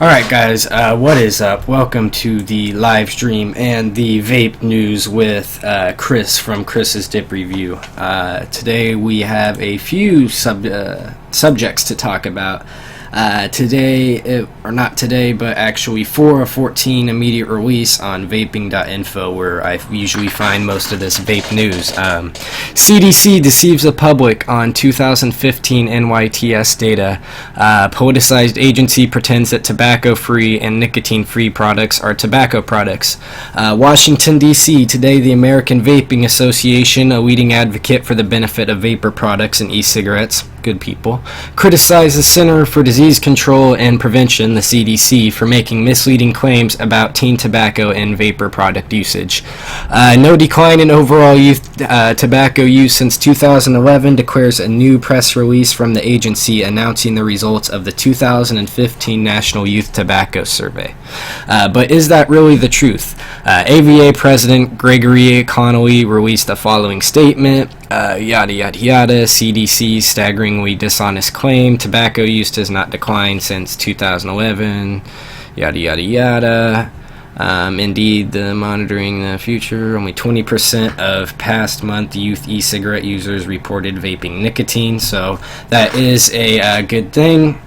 Alright guys, what is up? Welcome to the live stream and the vape news with Chris from Chris's Dip Review. Today we have a few subjects to talk about. But actually 4 of 14 immediate release on vaping.info, where I usually find most of this vape news. CDC deceives the public on 2015 NYTS data. Politicized agency pretends that tobacco-free and nicotine-free products are tobacco products. Washington, D.C. Today, the American Vaping Association, a leading advocate for the benefit of vapor products and e-cigarettes, good people, criticized the Center for Disease Control and Prevention, the CDC, for making misleading claims about teen tobacco and vapor product usage. No decline in overall youth tobacco use since 2011, declares a new press release from the agency announcing the results of the 2015 National Youth Tobacco Survey. But is that really the truth? AVA President Gregory Connolly released the following statement. Yada yada yada, CDC's staggeringly dishonest claim, tobacco use does not decline since 2011, yada yada yada. Indeed, the monitoring the future, only 20% of past month youth e-cigarette users reported vaping nicotine, so that is a good thing.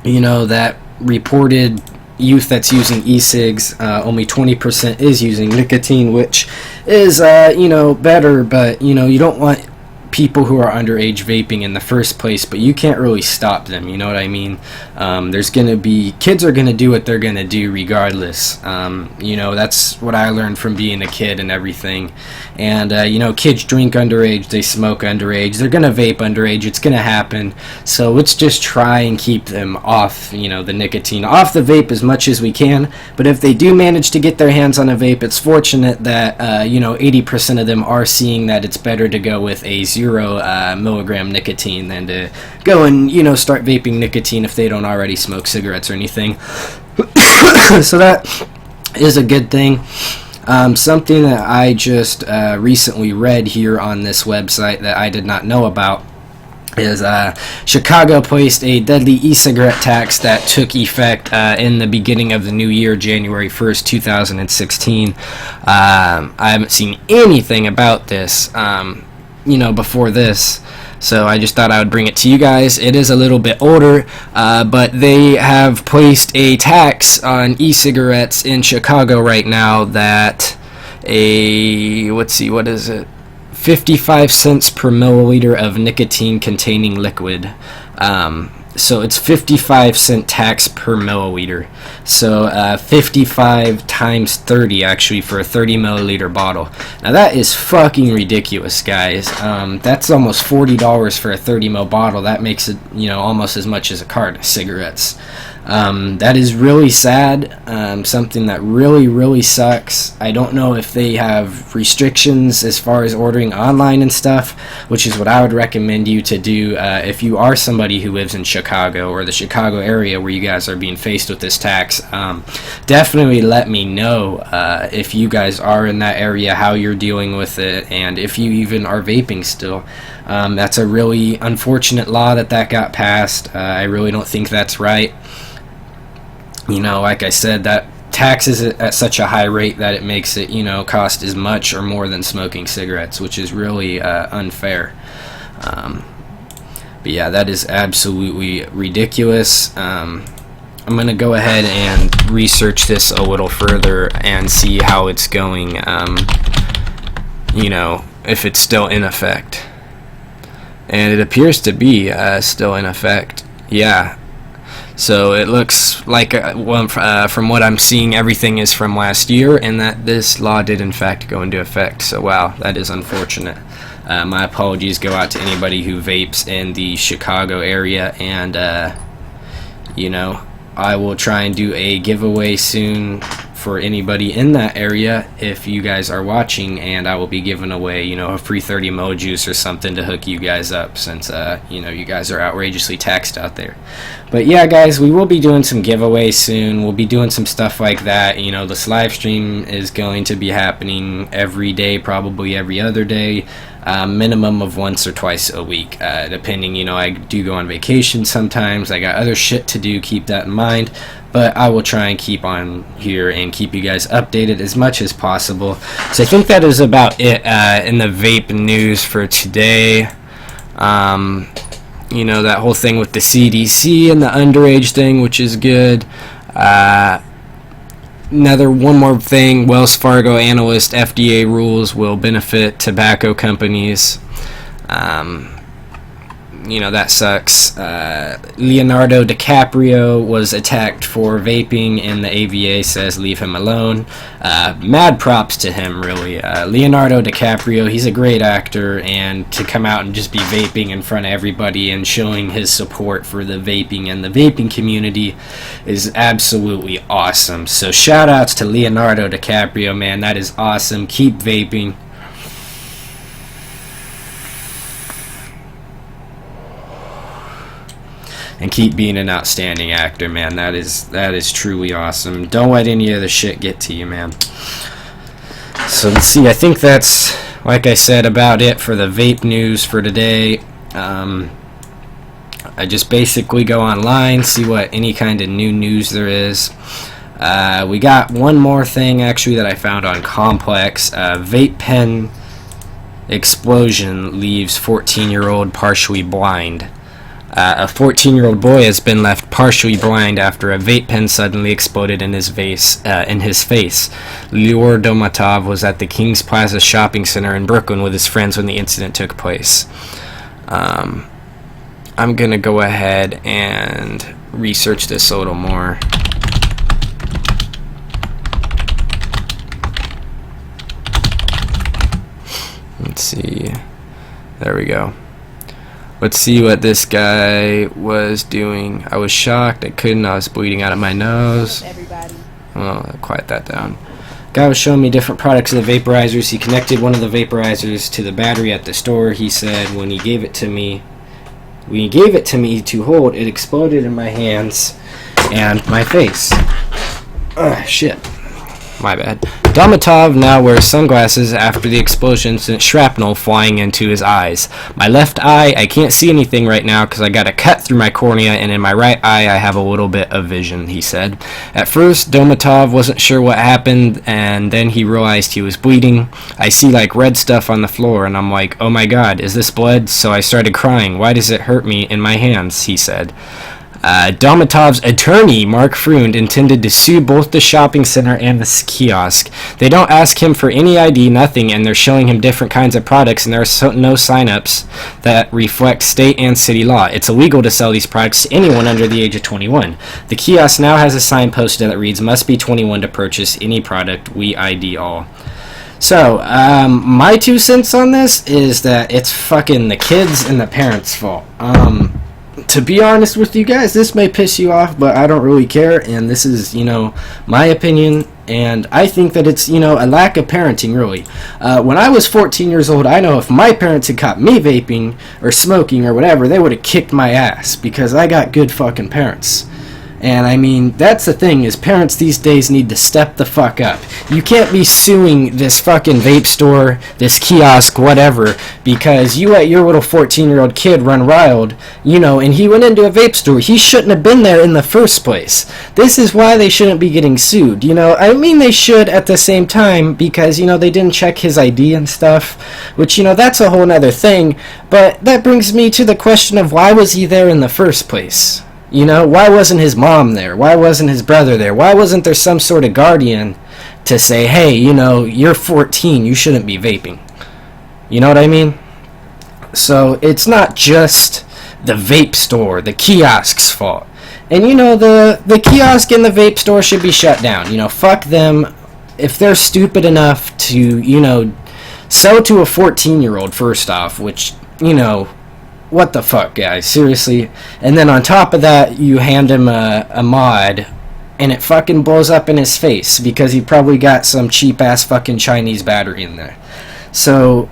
You know, that reported youth that's using e-cigs, only 20% is using nicotine, which is, better, but, you don't want people who are underage vaping in the first place, but you can't really stop them, you know what I mean? Kids are gonna do what they're gonna do regardless. That's what I learned from being a kid and everything. And, kids drink underage, they smoke underage, they're gonna vape underage, it's gonna happen. So let's just try and keep them off, the nicotine, off the vape as much as we can. But if they do manage to get their hands on a vape, it's fortunate that, 80% of them are seeing that it's better to go with a 0 milligram nicotine than to go and start vaping nicotine if they don't already smoke cigarettes or anything. So that is a good thing. Something that I just recently read here on this website that I did not know about is Chicago placed a deadly e-cigarette tax that took effect in the beginning of the new year, January 1st, 2016. I haven't seen anything about this before this, so I just thought I would bring it to you guys. It is a little bit older, but they have placed a tax on e-cigarettes in Chicago right now that what is it? 55 cents per milliliter of nicotine containing liquid. So it's 55-cent tax per milliliter. So 55 times 30 actually for a 30 milliliter bottle. Now that is fucking ridiculous, guys. That's almost $40 for a 30 ml bottle. That makes it, almost as much as a carton of cigarettes. That is really sad. Something that really, really sucks. I don't know if they have restrictions as far as ordering online and stuff, which is what I would recommend you to do if you are somebody who lives in Chicago or the Chicago area where you guys are being faced with this tax. Definitely let me know if you guys are in that area, how you're dealing with it, and if you even are vaping still. That's a really unfortunate law that got passed. I really don't think that's right. Like I said, that tax is at such a high rate that it makes it, cost as much or more than smoking cigarettes, which is really unfair. But yeah, that is absolutely ridiculous. I'm going to go ahead and research this a little further and see how it's going, if it's still in effect. And it appears to be still in effect. Yeah. So it looks like, from what I'm seeing, everything is from last year, and that this law did in fact go into effect. So wow, that is unfortunate. My apologies go out to anybody who vapes in the Chicago area, and I will try and do a giveaway soon for anybody in that area if you guys are watching, and I will be giving away a free 30 ml juice or something to hook you guys up, since you guys are outrageously taxed out there. But yeah, guys, we will be doing some giveaways soon. We'll be doing some stuff like that. This live stream is going to be happening every day, probably every other day. minimum of once or twice a week, depending. I do go on vacation sometimes. I got other shit to do, keep that in mind. But I will try and keep on here and keep you guys updated as much as possible. So I think that is about it in the vape news for today. That whole thing with the CDC and the underage thing, which is good. One more thing, Wells Fargo analyst, FDA rules will benefit tobacco companies. That sucks. Leonardo DiCaprio was attacked for vaping, and the AVA says leave him alone. Mad props to him, really. Leonardo DiCaprio, he's a great actor, and to come out and just be vaping in front of everybody and showing his support for the vaping and the vaping community is absolutely awesome. So shout outs to Leonardo DiCaprio, man. That is awesome. Keep vaping. And keep being an outstanding actor, man. That is truly awesome. Don't let any of the shit get to you, man. So let's see. I think that's, like I said, about it for the vape news for today. I just basically go online, see what any kind of new news there is. We got one more thing, actually, that I found on Complex. Vape pen explosion leaves 14-year-old partially blind. A 14-year-old boy has been left partially blind after a vape pen suddenly exploded in his face. Lior Domatov was at the Kings Plaza shopping center in Brooklyn with his friends when the incident took place. I'm going to go ahead and research this a little more. Let's see. There we go. Let's see what this guy was doing. I was shocked. I couldn't. I was bleeding out of my nose. Well, quiet that down. Guy was showing me different products of the vaporizers. He connected one of the vaporizers to the battery at the store. He said when he gave it to me to hold, it exploded in my hands and my face. Shit. My bad. Domatov now wears sunglasses after the explosion sent shrapnel flying into his eyes. My left eye, I can't see anything right now because I got a cut through my cornea, and in my right eye I have a little bit of vision, he said. At first, Domatov wasn't sure what happened, and then he realized he was bleeding. I see like red stuff on the floor, and I'm like, oh my god, is this blood? So I started crying. Why does it hurt me in my hands? He said. Domatov's attorney, Mark Freund, intended to sue both the shopping center and the kiosk. They don't ask him for any ID, nothing, and they're showing him different kinds of products, and there are no sign-ups that reflect state and city law. It's illegal to sell these products to anyone under the age of 21. The kiosk now has a sign posted that reads, must be 21 to purchase any product, we ID all. So, my 2 cents on this is that it's fucking the kids and the parents' fault. To be honest with you guys, this may piss you off, but I don't really care, and this is, my opinion, and I think that it's, a lack of parenting, really. When I was 14 years old, I know if my parents had caught me vaping or smoking or whatever, they would have kicked my ass, because I got good fucking parents. And I mean, that's the thing, is parents these days need to step the fuck up. You can't be suing this fucking vape store, this kiosk, whatever, because you let your little 14-year-old kid run wild, and he went into a vape store. He shouldn't have been there in the first place. This is why they shouldn't be getting sued, I mean, they should at the same time, because, they didn't check his ID and stuff, which, that's a whole nother thing, but that brings me to the question of why was he there in the first place? Why wasn't his mom there? Why wasn't his brother there? Why wasn't there some sort of guardian to say, hey, you're 14, you shouldn't be vaping? You know what I mean? So it's not just the vape store, the kiosk's fault. And the kiosk and the vape store should be shut down. Fuck them. If they're stupid enough to, sell to a 14-year-old first off, which, what the fuck, guys? Seriously. And then on top of that, you hand him a mod, and it fucking blows up in his face because he probably got some cheap-ass fucking Chinese battery in there. So,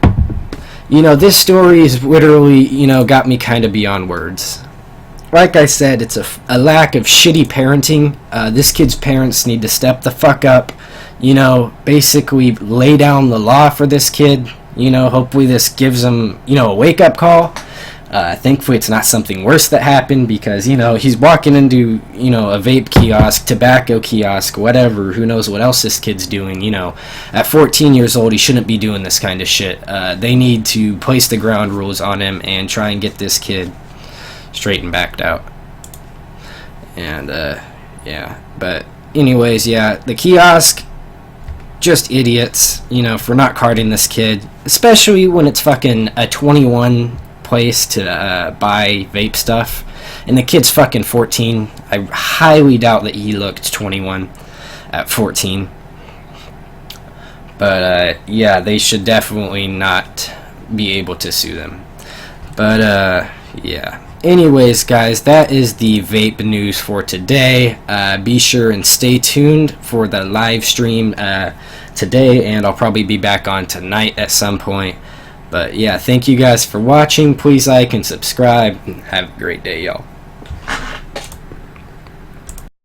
this story is literally, got me kind of beyond words. Like I said, it's a lack of shitty parenting. This kid's parents need to step the fuck up, basically lay down the law for this kid. hopefully this gives him, a wake-up call. Thankfully it's not something worse that happened, because he's walking into a vape kiosk, tobacco kiosk, whatever. Who knows what else this kid's doing. At 14 years old, he shouldn't be doing this kind of shit. They need to place the ground rules on him and try and get this kid straight and backed out. And yeah, but anyways, the kiosk, just idiots, for not carding this kid, especially when it's fucking a 21 place to buy vape stuff, and the kid's fucking 14. I highly doubt that he looked 21 at 14. But yeah, they should definitely not be able to sue them. But yeah, anyways guys, that is the vape news for today. Be sure and stay tuned for the live stream today, and I'll probably be back on tonight at some point. But yeah, thank you guys for watching. Please like and subscribe, and have a great day, y'all.